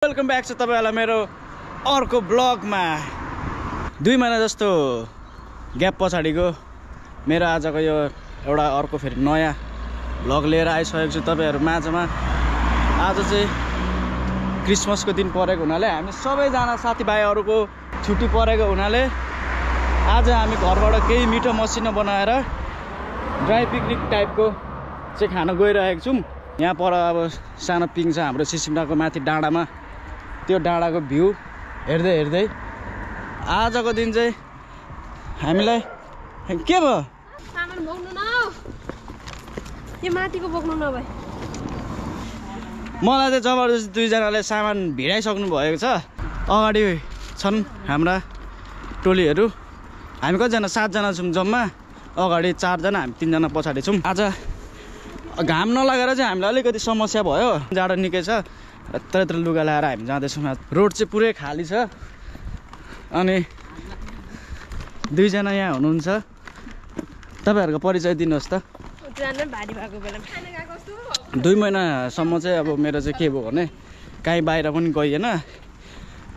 Welcome back छ तपाईहरुलाई मेरो अर्को ब्लगमा 2 महिना जस्तो ग्याप पछाडीको मेरो आजको यो एउटा अर्को फेरि नयाँ ब्लग लिएर आइसकेको छु तपाईहरु माझमा। आज चाहिँ क्रिसमसको दिन परेको हुनाले हामी सबैजना साथीभाइहरुको छुट्टी परेको हुनाले आज हामी घरबाट केही मिठो मसिनो बनाएर ड्राई पिकनिक टाइपको चाहिँ खान गइरहेको छौं। यहाँ पर अब सानो पिङ छ हाम्रो सिसिमडाको माथि डाँडामा। त्यो डाँडाको भ्यू हेर्दै हेर्दै आजको दिन चाहिँ हामीलाई के भयो सामान बोक्नु न यो माथिको बोक्नु न भाइ। मलाई चाहिँ जबरजस्ती दुईजनाले सामान भिडाइसक्नु भएको छ। अगाडि छन् हाम्रा टोलीहरू। हामी कतिजना 7 जना छौं जम्मा। अगाडि 4 जना हामी 3 जना पछाडि छौं। आज घाम नलागेर चाहिँ हामीलाई अलिकति समस्या भयो। जाडो निकै छ। यत्रो लुगा लाएर हामी जाँदैछौँ। रोड चाहिँ पुरै खाली छ। अनि दुईजना यहाँ हुनुहुन्छ। तपाईहरुको परिचय दिनुहोस् त। 2 महिनासम्म चाहिँ अब मेरो चाहिँ के भयो भने कहीँ बाहिर पनि गइएन।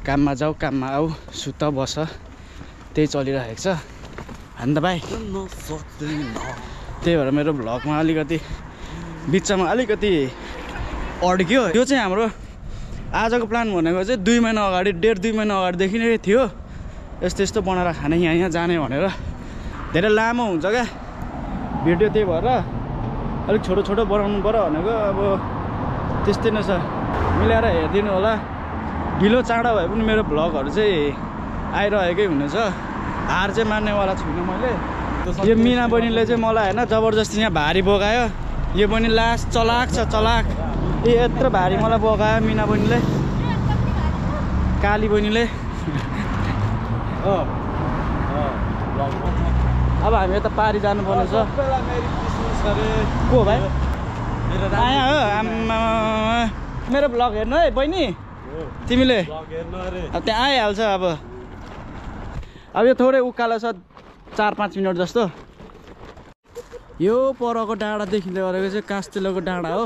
काममा जाऊ काममा आऊ सुत बस त्यही चलिरहेको छ हैन त भाइ। त्यही भएर मेरो भ्लगमा अलिकति बिचमा अलिकति अड्क्यो। यो चाहिँ हाम्रो आजको प्लान भनेको चाहिँ 2 महिना अगाडि 1.5-2 महिना अगाडिदेखि नै थियो। यस्तो बनाएर खाने यहाँ जाने भनेर। धेरै लामो हुन्छ क्या भिडियो। त्यही भएर अलिक छोटो बनाउनु पर्यो भनेको। अब त्यस्तै नै छ मिलाएर हेरिदिनु होला। ढिलो चाँडो भए पनि मेरो भ्लगहरू चाहिँ आइरहेकै हुनेछ। हार चाहिँ मान्नेवाला छुइनँ मैले। यो मिना बहिनीले चाहिँ मलाई हैन जबरजस्ती यहाँ भारी बोकायो। यो पनि लास्ट चलाक छ चलाक। यत्रो भारी मलाई बोकायो मिना बहिनीले काली बहिनीले। अब हामी यता पारी जानुपर्ने छ। को भाइ आया हो आम्मा मेरो भ्लग हेर्नु है बहिनी तिमीले। अब त्यहाँ आइहाल्छ। अब यो थोरै उकालो छ 4-5 मिनट जस्तो। यो परको डाँडा देखिँदै गरेको चाहिँ कास्टेलोको डाँडा हो।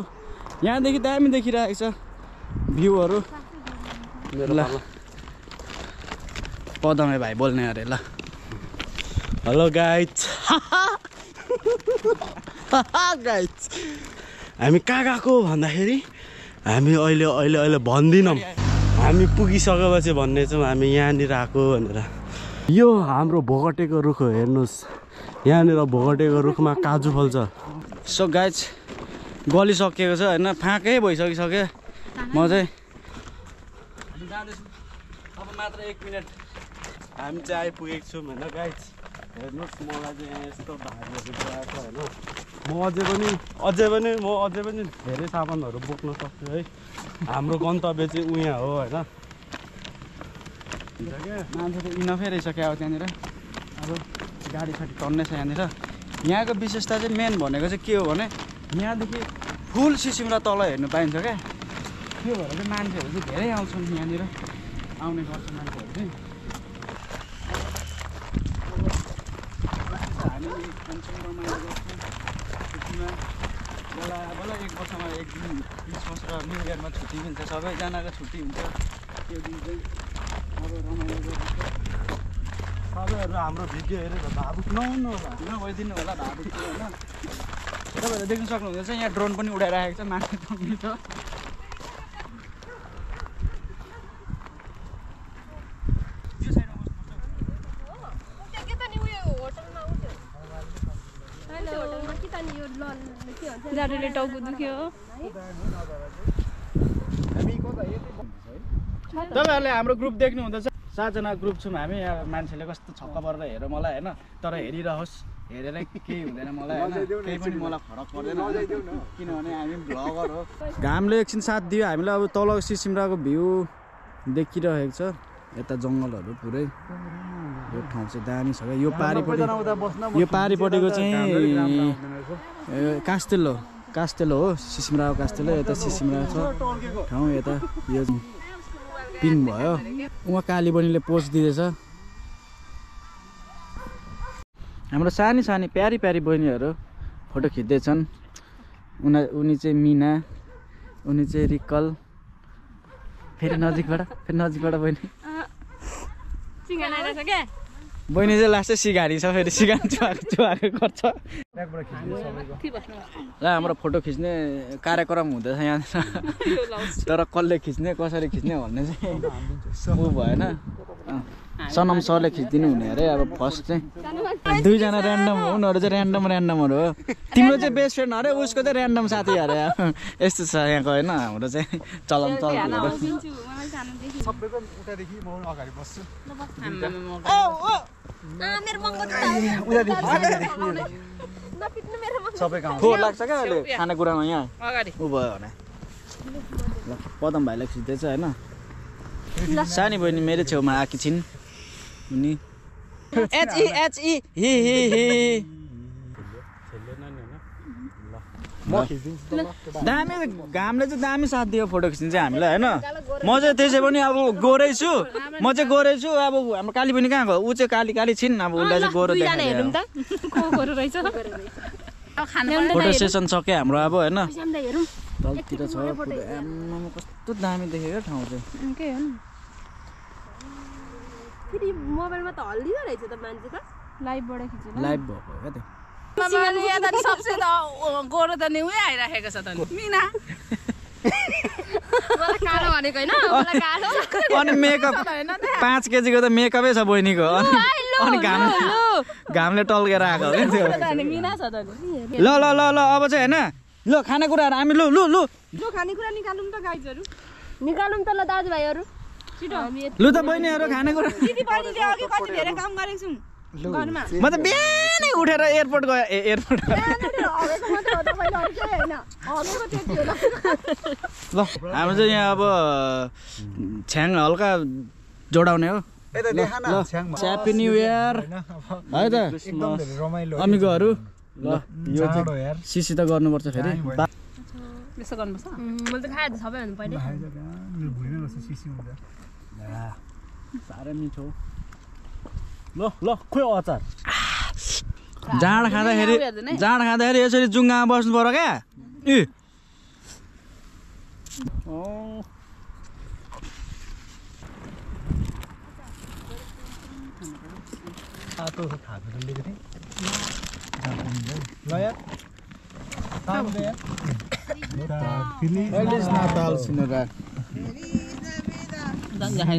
यहाँदेखि दामी देखिरहेको छ भ्यूहरू। ल पदमे भाइ बोल्ने अरे ल। हेलो गाइज गाइज हामी कहाँ गएको भन्दाखेरि हामी अहिले भन्दिनौँ। हामी पुगिसकेपछि भन्ने छौँ हामी यहाँनिर आएको भनेर। यो हाम्रो भोगटेको रुख हो हेर्नुहोस्। यहाँनिर भोगटेको रुखमा काजु फल्छ। सो गाइज गलिसकेको छ होइन फाँकै भइसकिसक्यो। म चाहिँ जाँदैछु अब मात्र 1 मिनट। हामी चाहिँ आइपुगेको छौँ होइन गाइज। हेर्नुहोस् मलाई चाहिँ यहाँ यस्तो भागहरू आएको होइन। म अझै पनि धेरै सामानहरू बोक्न सक्छु है। हाम्रो गन्तव्य चाहिँ उहाँ हो होइन। मान्छे त इनफै रहेछ क्या अब त्यहाँनिर। अब गाडी साडी टन्नै छ यहाँनिर। यहाँको विशेषता चाहिँ मेन भनेको चाहिँ के हो भने यहाँदेखि फुल सिसिमडा तल हेर्नु पाइन्छ क्या। त्यो भएर चाहिँ मान्छेहरू चाहिँ धेरै आउँछन् यहाँनिर। आउने गर्छ मान्छेहरू चाहिँ। हामी मान्छेहरू रमाइलो गर्छौँ छुट्टीमा। बल्ल 1 वर्षमा 1 दिन क्रिसमस र न्यु इयरमा छुट्टी मिल्छ। सबैजनाको छुट्टी हुन्छ त्यो दिन चाहिँ। अब रमाइलो गर्छ। सबैहरू हाम्रो भिडियो हेरेर भावुक नहुनु होला। नभइदिनु होला भावुक होइन। तपाईँहरूले देख्न सक्नुहुँदैछ यहाँ ड्रोन पनि उडाइरहेको छ माथि टङ्गी छ। जाडोले टाउको दुख्यो। तपाईहरुले हाम्रो ग्रुप देख्नु हुँदैछ। 7 जना ग्रुप छौँ हामी। यहाँ मान्छेले कस्तो छक्क परेर हेर मलाई होइन। तर हेरिरहोस् हेरेर केही हुँदैन मलाई होइन। केही पनि मलाई फरक पर्दैन किनभने हामी भ्लगर हो। घामले एकछिन साथ दियो हामीलाई। अब तल सिसिमडाको भ्यू देखिरहेको छ। यता जङ्गलहरू पुरै। यो ठाउँ चाहिँ दामी छ। यो पारिपट्टिको चाहिँ कास्टेलो हो। सिसिमडाको कास्टेलो। यता सिसिमडा छ ठाउँ। यता यो पिङ भयो। उहाँ काली बहिनीले पोस्ट दिँदैछ। हाम्रो सानी प्यारी बहिनीहरू फोटो खिच्दैछन्। उनी चाहिँ मिना, उनी चाहिँ रिकल, फेरि नजिकबाट बहिनी सिंगान आइरहेछ क्या बहिनी चाहिँ लास्टै सिगारी छ फेरि सिगान चुहाएको गर्छ ल हाम्रो फोटो खिच्ने कार्यक्रम हुँदैछ यहाँ तर कसले खिच्ने कसरी खिच्ने भन्ने चाहिँ ऊ भएन सनम सरले खिचिदिनु हुने अरे अब फर्स्ट चाहिँ दुईजना ऱ्यान्डम उनीहरू चाहिँ ऱ्यान्डमहरू हो तिम्रो चाहिँ बेस्ट फ्रेन्ड अरे उसको चाहिँ ऱ्यान्डम साथी अरे यस्तो छ यहाँको होइन हाम्रो चाहिँ चलन फोहोर लाग्छ क्या अहिले खानेकुरामा यहाँ ऊ भयो भने ल पदम भाइलाई खिच्दैछ होइन सानी बहिनी मेरो छेउमा आएकी छिन् नि दामी घामले चाहिँ दामी साथ दियो फोटो खिच्नु चाहिँ हामीलाई होइन म चाहिँ त्यसै पनि अब गोरै छु अब हाम्रो काली बहिनी कहाँ गयो ऊ चाहिँ काली छिन् अब उसलाई चाहिँ गोरो फोटो सेसन सक्यो हाम्रो अब होइन तलतिर छ कस्तो दामी देखेको ठाउँ चाहिँ फेरि मोबाइलमा त हल्लिँदो रहेछ त मान्छे त लाइभ भएको क्या त्यो सबसे त गोरो त नि उयो आइराखेको छ त मिना मलाई कालो भनेको हैन मलाई कालो अनि मेकअप 5 केजीको त मेकअपै छ बहिनीको अनि घामले टल्केर आएको हो त्यो मिना छ त ल अब चाहिँ हैन ल खानेकुराहरु हामी ल खानेकुरा निकालौँ त गाइजहरु निकालौँ त ल दाजुभाइहरु छिटो ल त बहिनीहरु खानेकुरा दिदी बहिनीले अघि कति धेरै काम गरेको छौं घरमा म त बिहानै उठेर एयरपोर्ट गए एयरपोर्ट ल हामी चाहिँ यहाँ अब छ्याङ हल्का जोडाउने हो ह्यापी न्यू इयर है त अमिगोहरु ल यो चाहिँ सिसी त गर्नुपर्छ फेरि यसो गर्नुपर्छ मैले त खाए त सबैभन्दा पहिले साह्रै मिठो ल खोइ अचार जाँड खाँदाखेरि यसरी जुङ्गामा बस्नु पर्यो क्या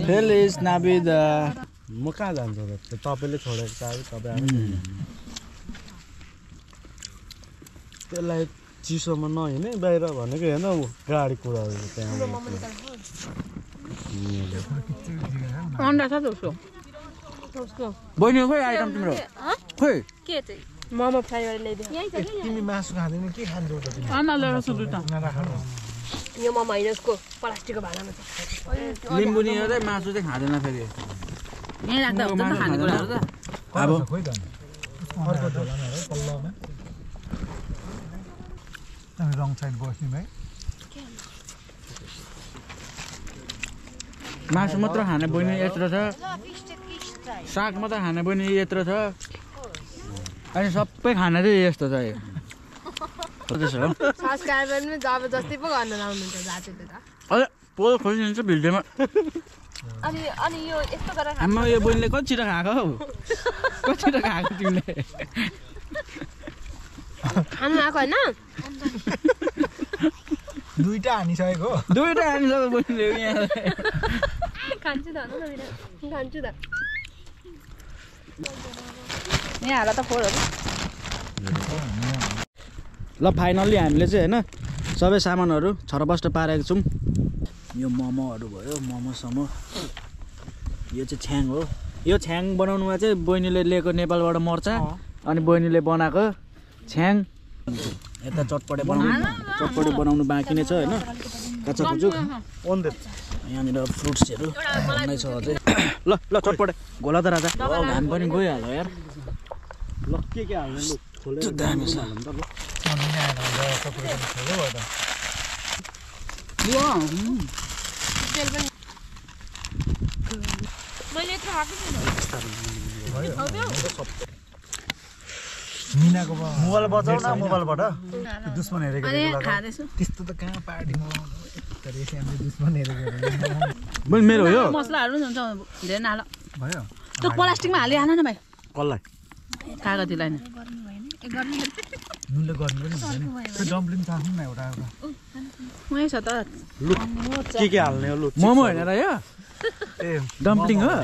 Feliz Navidad. म कहाँ जान्छु र तपाईँले छोडेको चाबी तपाईँ त्यसलाई चिसोमा नहिँड्ने बाहिर भनेको हेर्न गाडी कुदाएको त्यहाँ बहिनी खोइ आइटम तिम्रो खोइ के चाहिँ मोमो फ्राई गरेर ल्याइदियो तिमी मासु खाँदैन के खान्छौ त तिमी यो मोमो हैन उसको प्लास्टिकको भाँडामा छ लिम्बू नि अरे मासु चाहिँ खाँदैन फेरि यहाँ राख्दा हुन्छ नि खानेकुराहरु त अब खोइ त अर्को झोलामा हेर पल्लोमा अनि रङ साइड बस्ने भाइ मासु मात्र खाने बहिनी यत्रो छ साग मात्र खाने बहिनी यत्रो छ अनि सबै खाना चाहिँ यस्तो छ त्यसो हो सब्सक्राइबर पनि जबरजस्ती पो गर्न लाउनुहुन्छ जातिले त अझ पोल खोलिदिन्छ भिडियोमा अनि यो यस्तो गरेर आमा यो बहिनीले कति छिटो खाएको हौ कति छिटो खाएको तिमीले खानु आएको होइन दुईटा हानिसकेको बहिनीले यहाँ खान्छु त खान्छु त यहाँ हाल त फोरहरु ल फाइनल्ली हामीले चाहिँ होइन सबै सामानहरू छरबस्ट पारेको छौँ यो मोमोहरू भयो मोमोसमो यो चाहिँ छ्याङ हो यो छ्याङ बनाउनुमा चाहिँ बहिनीले लिएको नेपालबाट मर्चा अनि बहिनीले बनाएको छ्याङ यता चटपटे बनाउनु बाँकी नै छ होइन काँचा खुजुक यहाँनिर फ्रुट्सहरू नै छ अझै ल चटपटे घोला त राजा घाम पनि गइहाल्यो यार ल के हाल्नु लु खोलेर दामी छ मिनाको मोबाइल बचाउ न मोबाइलबाट दुश्मन हेरेको त्यस्तो त कहाँ पार्टी हामीले दुश्मनहरू मैले मेरो हो यो मसलाहरू पनि हुन्छ धेरै नहाल भयो त्यो प्लास्टिकमा हालिहाल न भाइ कसलाई कागतीलाई नै नुनले गर्नु पनि हुँदैन त्यो डम्पलिङ चाख्नु न एउटा उही छ त लु के हाल्ने हो लु मोमो होइन र यो ए डम्पलिङ हो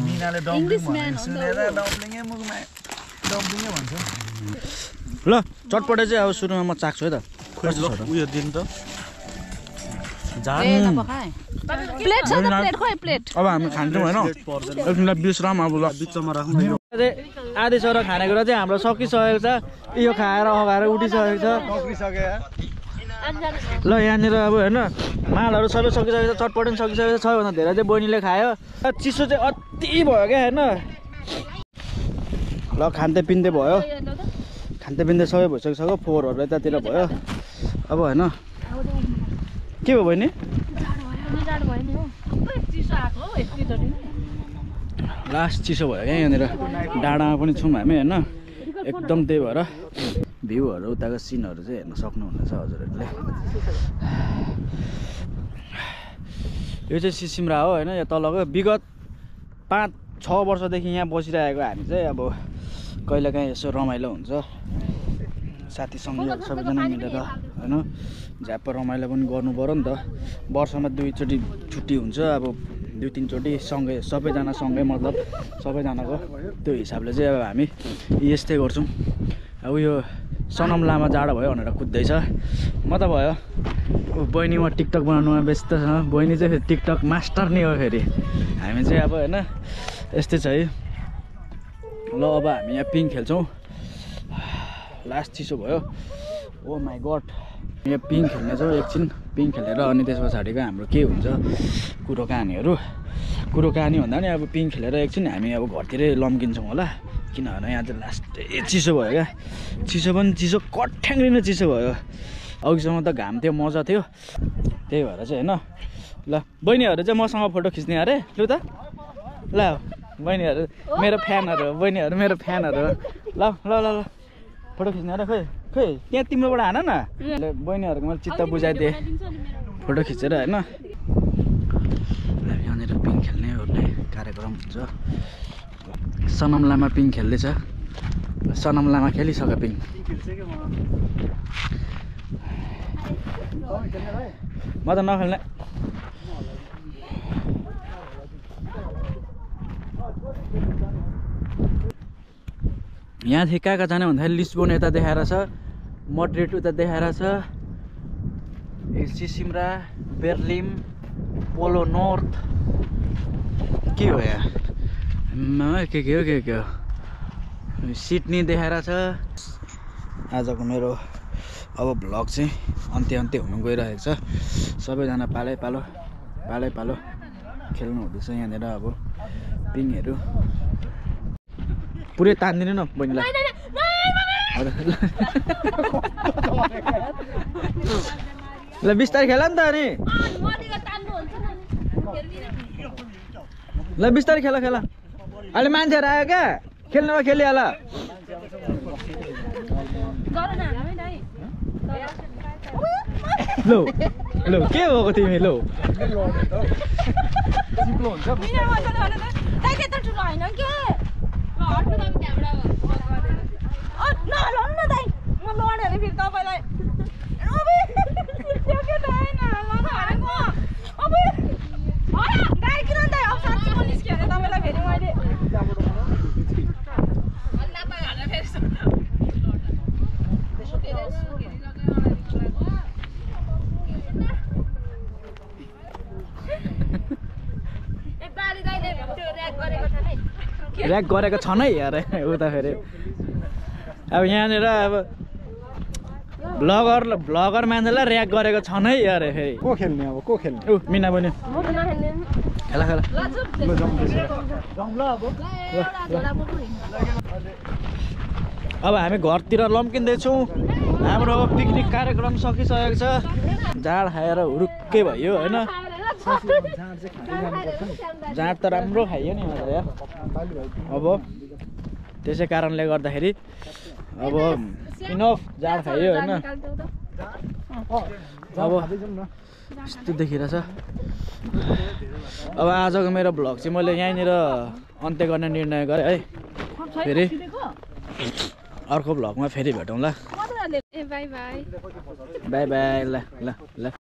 मिनाले डम्पलिङ भनेको सुनेर डम्पलिङै मुखमा डम्पलिङै भन्छ ल चटपटे चाहिँ अब सुरुमा म चाख्छु है त कस्तो छ उयो दिन त प्लेट छ त प्लेट खोइ प्लेट अब हामी खान्छौँ होइन एकछिनलाई विश्राम अब ल बिचमा राख्नु आधी सर खानेकुरा चाहिँ हाम्रो सकिसकेको छ यो खाएर अगाएर उठिसकेको छ ल यहाँनिर अब होइन मालहरू सबै सकिसकेको छ चटपट पनि सकिसकेको छ सबैभन्दा धेरै चाहिँ बहिनीले खायो चिसो चाहिँ अति भयो क्या होइन ल खान्दै पिन्दै भयो खान्दै पिन्दै सबै भइसकिसक्यो फोहोरहरू यतातिर भयो अब होइन के भयो बहिनी लास्ट चिसो भयो क्या यहाँनिर डाँडामा पनि छौँ हामी होइन एकदम त्यही भएर भ्यूहरू उताको सिनहरू चाहिँ हेर्न सक्नुहुनेछ हजुरहरूले यो चाहिँ सिसिमरा हो होइन यो तलको विगत 5-6 वर्षदेखि यहाँ बसिरहेको हामी चाहिँ अब कहिलेकाहीँ यसो रमाइलो हुन्छ साथीसँग सबैजना मिलेर होइन झ्याप्प रमाइलो पनि गर्नु पऱ्यो नि त वर्षमा 2 चोटि छुट्टी हुन्छ अब 2-3 चोटि सँगै सबैजना सँगै मतलब सबैजनाको त्यो हिसाबले चाहिँ अब हामी यस्तै गर्छौँ अब यो सनम लामा जाडो भयो भनेर कुद्दैछ म त भयो बहिनी म टिकटक बनाउनुमा व्यस्त छ बहिनी चाहिँ फेरि टिकटक मास्टर नै हो फेरि हामी चाहिँ अब होइन यस्तै छ है ल अब हामी यहाँ पिङ खेल्छौँ लास्ट चिसो भयो ओ माई गड यहाँ पिङ खेल्नेछौँ एकछिन पिङ खेलेर अनि त्यस पछाडिको हाम्रो के हुन्छ कुरो कहानी भन्दा पनि अब पिङ खेलेर एकछिन हामी अब घरतिरै लम्किन्छौँ होला किनभने यहाँ चाहिँ लास्टै चिसो भयो क्या चिसो पनि चिसो कठ्याङ्ग्रिने चिसो भयो अघिसम्म त घाम थियो मजा थियो त्यही भएर चाहिँ होइन ल बहिनीहरू चाहिँ मसँग फोटो खिच्ने अरे लु त ल बहिनीहरू मेरो फ्यानहरू बहिनीहरू मेरो फ्यानहरू ल ल ल ल फोटो खिच्ने अरे खोइ त्यहाँ तिम्रोबाट हान न बहिनीहरूको मैले चित्त बुझाइदिएँ फोटो खिचेर होइन यहाँनिर पिङ खेल्ने ओर्ने कार्यक्रम हुन्छ सनम लामा पिङ खेल्दैछ सनम लामा खेलिसक्यो पिङ म त नखेल्ने यहाँदेखि कहाँ कहाँ जाने भन्दाखेरि लिस्बोन यता देखाएर छ मड्रिड उता देखाएर छ सिसिमरा बेर्लिन पोलो नर्थ के हो यहाँ के हो सिडनी देखाएर छ आजको मेरो अब भ्लग चाहिँ अन्त्य हुनु गइरहेको छ सबैजना पालै पालो खेल्नु हुँदैछ यहाँनिर अब पिङहरू पुरै तान्दिनु न बहिनीलाई ल बिस्तारै खेल नि त अनि ल बिस्तारै खेल अहिले मान्छेहरू आयो क्या खेल्नुमा खेलिहाल लो के भएको तिमी लो ऱ्याक गरेको छ नै यार उता फेरि अब यहाँनिर अब भ्लगर मान्छेलाई ऱ्याक गरेको छ नै यार फेरि को खेल्ने अब को खेल्ने ऊ मिना बहिनी खेला अब हामी घरतिर लम्किँदैछौँ हाम्रो अब पिकनिक कार्यक्रम सकिसकेको छ जाँड खाएर हुरुक्कै भयो होइन जाँड त राम्रो खाइयो नि मलाई यार अब त्यसै कारणले गर्दाखेरि अब इनफ जाँड खाइयो होइन अब यस्तो देखिरहेछ। अब आजको मेरो भ्लग चाहिँ मैले यहीँनिर अन्त्य गर्ने निर्णय गरेँ है। फेरि अर्को भ्लगमा फेरि भेटौँला। ए बाई बाई। By by. ल ल ल।